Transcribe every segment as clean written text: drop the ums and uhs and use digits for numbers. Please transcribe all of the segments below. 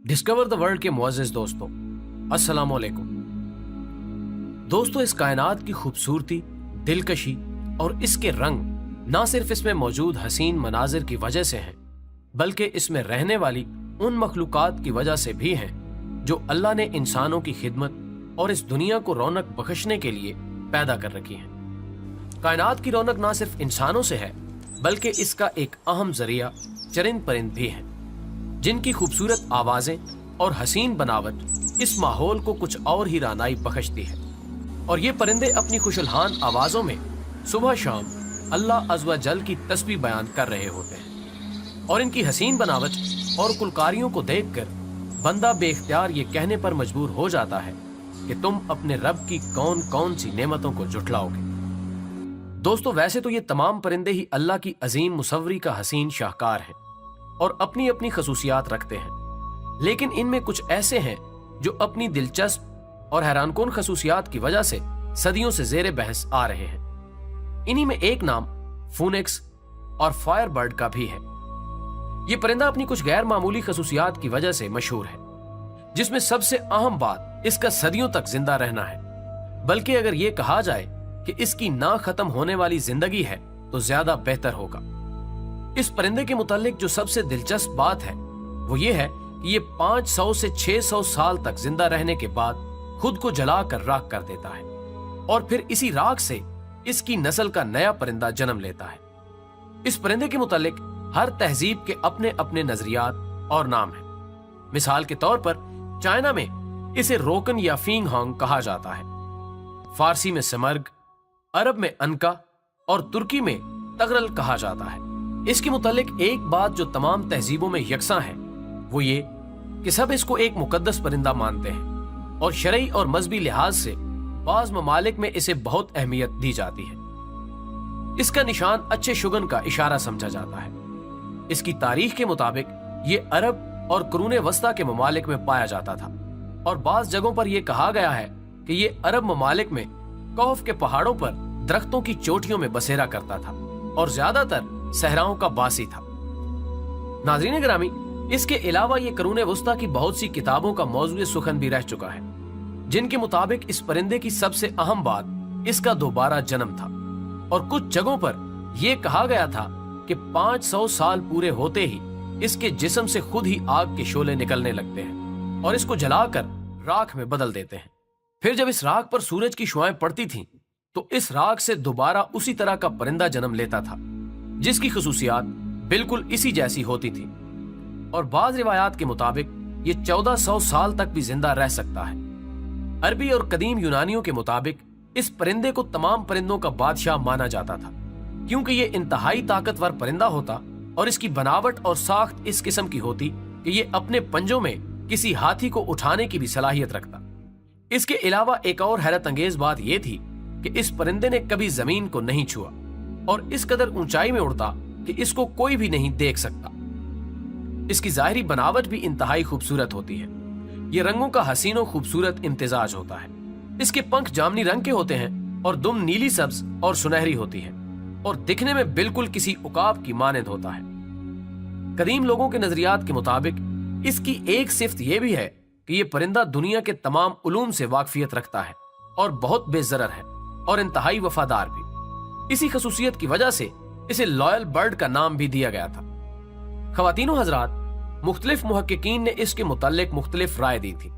Discover the world के मुअज़्ज़िज़ दोस्तों, अस्सलाम वालेकुम। दोस्तों, इस कायनात की खूबसूरती, दिलकशी और इसके रंग ना सिर्फ इसमें मौजूद हसीन मनाजिर की वजह से हैं, बल्कि इसमें रहने वाली उन मखलूकात की वजह से भी हैं जो अल्लाह ने इंसानों की खिदमत और इस दुनिया को रौनक बख्शने के लिए पैदा कर रखी है। कायनात की रौनक ना सिर्फ इंसानों से है, बल्कि इसका एक अहम जरिया चरिंद परिंद भी हैं, जिनकी खूबसूरत आवाजें और हसीन बनावट इस माहौल को कुछ और ही रानाई बख्शती है। और ये परिंदे अपनी खुशलहान आवाजों में सुबह शाम अल्लाह अज़्ज़ व जल की तस्बीह बयान कर रहे होते हैं। और इनकी हसीन बनावट और कुलकारियों को देखकर बंदा बेख्तियार ये कहने पर मजबूर हो जाता है कि तुम अपने रब की कौन कौन सी नेमतों को जुटलाओगे। दोस्तों, वैसे तो ये तमाम परिंदे ही अल्लाह की अजीम मुसव्वरी का हसीन शाहकार हैं और अपनी अपनी खसूसियात रखते हैं, लेकिन इनमें कुछ ऐसे हैं जो अपनी दिलचस्प और हैरानकुन खसूसियात की वजह से सदियों से जेरे बहस आ रहे हैं। इन्हीं में एक नाम फूनिक्स और फायर बर्ड का भी है। ये परिंदा अपनी कुछ गैर मामूली खसूसियात की वजह से मशहूर है, जिसमें सबसे अहम बात इसका सदियों तक जिंदा रहना है। बल्कि अगर ये कहा जाए कि इसकी ना खत्म होने वाली जिंदगी है तो ज्यादा बेहतर होगा। इस परिंदे के मुतालिक जो सबसे दिलचस्प बात है वो ये है कि ये 500 से 600 साल तक जिंदा रहने के बाद खुद को जलाकर राख कर देता है और फिर इसी राख से इसकी नस्ल का नया परिंदा जन्म लेता है। इस परिंदे के मुतालिक हर तहजीब के अपने अपने नजरियात और नाम हैं। मिसाल के तौर पर चाइना में इसे रोकन या फींग होंग कहा जाता है, फारसी में समर्ग, अरब में अनका और तुर्की में तगरल कहा जाता है। इसके मुतालिक एक बात जो तमाम तहजीबों में यकसा है वो ये कि सब इसको एक मुकद्दस परिंदा मानते हैं और शरई और मजहबी लिहाज से बाज ममालिक में इसे बहुत अहमियत दी जाती है। इसका निशान अच्छे शुगन का इशारा समझा जाता है। इसकी तारीख के मुताबिक ये अरब और कुरून वस्ता के ममालिक में पाया जाता था और बाज जगहों पर यह कहा गया है कि ये अरब ममालिक में कौफ के पहाड़ों पर दरख्तों की चोटियों में बसेरा करता था और ज्यादातर सहराओं का बासी था। नाज़रीन गिरामी, इसके अलावा ये कुरून वस्ता की बहुत सी किताबों का मौज़ू सुखन भी रह चुका है, जिनके मुताबिक इस परिंदे की सबसे अहम बात इसका दोबारा जन्म था। और कुछ जगहों पर यह कहा गया था कि 500 साल पूरे होते ही इसके जिस्म से खुद ही आग के शोले निकलने लगते हैं और इसको जलाकर राख में बदल देते हैं। फिर जब इस राख पर सूरज की शुआएं पड़ती थीं, तो इस राख से दोबारा उसी तरह का परिंदा जन्म लेता था, जिसकी खसूसियात बिल्कुल इसी जैसी होती थी। और बाज रिवायात के मुताबिक ये 1400 साल तक भी जिंदा रह सकता है। अरबी और कदीम यूनानियों के मुताबिक इस परिंदे को तमाम परिंदों का बादशाह माना जाता था, क्योंकि ये इंतहाई ताकतवर परिंदा होता और इसकी बनावट और साख्त इस किस्म की होती कि ये अपने पंजों में किसी हाथी को उठाने की भी सलाहियत रखता। इसके अलावा एक और हैरत अंगेज बात यह थी कि इस परिंदे ने कभी जमीन को नहीं छुआ और इस कदर ऊंचाई में उड़ता कि इसको कोई भी नहीं देख सकता। इसकी जाहिरी बनावट भी इंतहाई खूबसूरत होती है। ये रंगों का हसीन और खूबसूरत इम्तिजाज होता है। इसके पंख जामनी रंग के होते हैं और दुम नीली सब्ज और सुनहरी होती है और दिखने में बिल्कुल किसी उकाब की मानंद होता है। कदीम लोगों के नजरियात के मुताबिक इसकी एक सिफ्त यह भी है कि यह परिंदा दुनिया के तमाम उलूम से वाकफियत रखता है और बहुत बेजरर है और इंतहाई वफादार भी। इसी खसूसियत की वजह से इसे लॉयल बर्ड का नाम भी दिया गया था। ख़वातीनो हजरात, मुख्तलिफ मुहक्किकीन ने इसके मुताल्लिक मुख्तलिफ राय दी थी।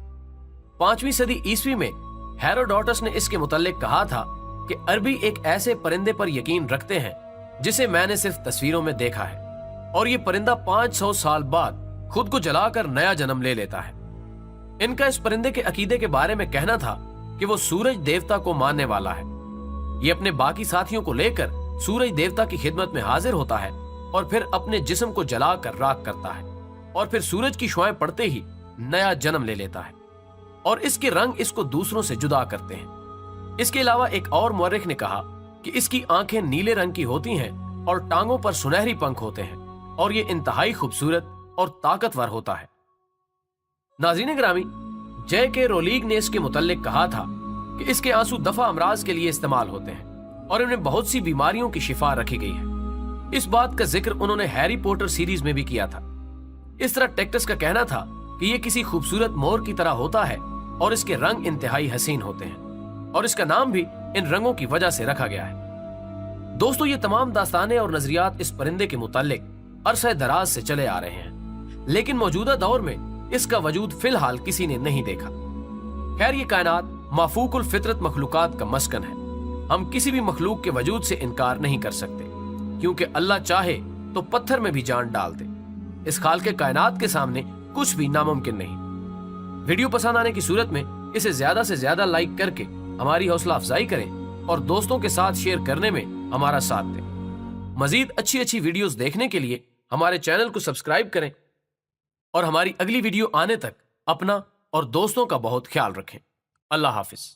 5वीं सदी ईस्वी में हेरोडोटस ने इसके मुताल्लिक कहा था कि अरबी एक ऐसे परिंदे पर यकीन रखते हैं जिसे मैंने सिर्फ तस्वीरों में देखा है और ये परिंदा 500 साल बाद खुद को जलाकर नया जन्म ले लेता है। इनका इस परिंदे के अकीदे के बारे में कहना था कि वो सूरज देवता को मानने वाला है। ये अपने बाकी साथियों को लेकर सूरज देवता की खिदमत में हाजिर होता है और फिर अपने जिस्म को जलाकर राख करता है और फिर सूरज की शुआएं पड़ते ही नया जन्म ले लेता है और इसके रंग इसको दूसरों से जुदा करते हैं। इसके अलावा एक और मुअर्रिख ने कहा कि इसकी आंखें नीले रंग की होती हैं और टांगों पर सुनहरी पंख होते हैं और ये इंतहाई खूबसूरत और ताकतवर होता है। नाज़रीन गिरामी, जे के रोलीग ने इसके मुताल्लिक कहा था कि इसके आंसू दफा अमराज के लिए इस्तेमाल होते हैं और इनमें बहुत सी बीमारियों की शिफा रखी गई है। इस बात का जिक्र उन्होंने हैरी पॉटर सीरीज में भी किया था। इस तरह टेक्टस का कहना था کہ یہ کسی خوبصورت مور کی طرح ہوتا ہے اور اس کے رنگ انتہائی حسین ہوتے ہیں، اور اس کا نام بھی ان رنگوں کی وجہ سے رکھا گیا ہے۔ دوستو، یہ تمام داستانیں اور نظریات اس پرندے کے متعلق عرصہ دراز سے چلے آ رہے ہیں، لیکن موجودہ دور میں اس کا وجود فی الحال کسی نے نہیں دیکھا۔ خیر، یہ کائنات مافوق الفطرت مخلوقات کا مسکن ہے۔ ہم کسی بھی مخلوق کے وجود سے انکار نہیں کر سکتے، کیونکہ اللہ چاہے تو پتھر میں بھی جان ڈال دے۔ اس خالق کائنات کے سامنے کچھ بھی ناممکن نہیں۔ ویڈیو پسند آنے کی صورت میں اسے زیادہ سے زیادہ لائک کر کے ہماری حوصلہ افزائی کریں اور دوستوں کے ساتھ شیئر کرنے میں ہمارا ساتھ دیں۔ مزید اچھی ویڈیوز دیکھنے کے لیے ہمارے چینل کو سبسکرائب کریں اور ہماری اگلی ویڈیو آنے تک اپنا اور دوستوں کا بہت خیال رکھیں۔ اللہ حافظ۔